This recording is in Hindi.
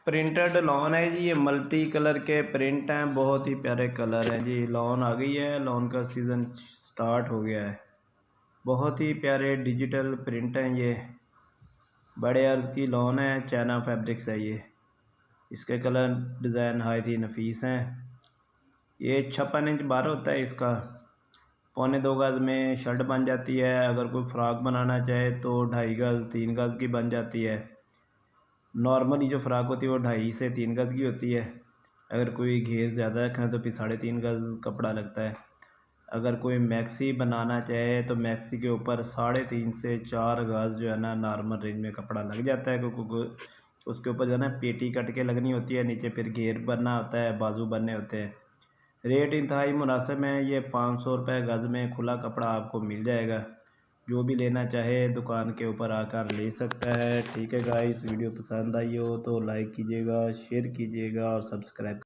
प्रिंटेड लॉन है जी। ये मल्टी कलर के प्रिंट हैं, बहुत ही प्यारे कलर हैं जी। लॉन आ गई है, लॉन का सीज़न स्टार्ट हो गया है। बहुत ही प्यारे डिजिटल प्रिंट हैं ये। बड़े अर्ज की लॉन है, चाइना फैब्रिक्स है ये। इसके कलर डिज़ाइन हाई ही नफीस हैं। ये 56 इंच बार होता है इसका। 2.25 गज़ में शर्ट बन जाती है। अगर कोई फ़्रॉक बनाना चाहे तो 2.5 गज़ 3 गज़ की बन जाती है। नॉर्मली जो फ़्रॉक होती है वो 2.5 से 3 गज़ की होती है। अगर कोई घेर ज़्यादा रखें तो फिर 3.5 गज़ कपड़ा लगता है। अगर कोई मैक्सी बनाना चाहे तो मैक्सी के ऊपर 3.5 से 4 गज़ जो है ना नॉर्मल रेंज में कपड़ा लग जाता है, क्योंकि उसके ऊपर जो है ना पेटी कट के लगनी होती है, नीचे फिर घेर बनना होता है, बाजू बनने होते हैं। रेट इंतहाई मुनासिब है। ये 500 रुपये गज़ में खुला कपड़ा आपको मिल जाएगा। जो भी लेना चाहे दुकान के ऊपर आकर ले सकता है। ठीक है गाइस, वीडियो पसंद आई हो तो लाइक कीजिएगा, शेयर कीजिएगा और सब्सक्राइब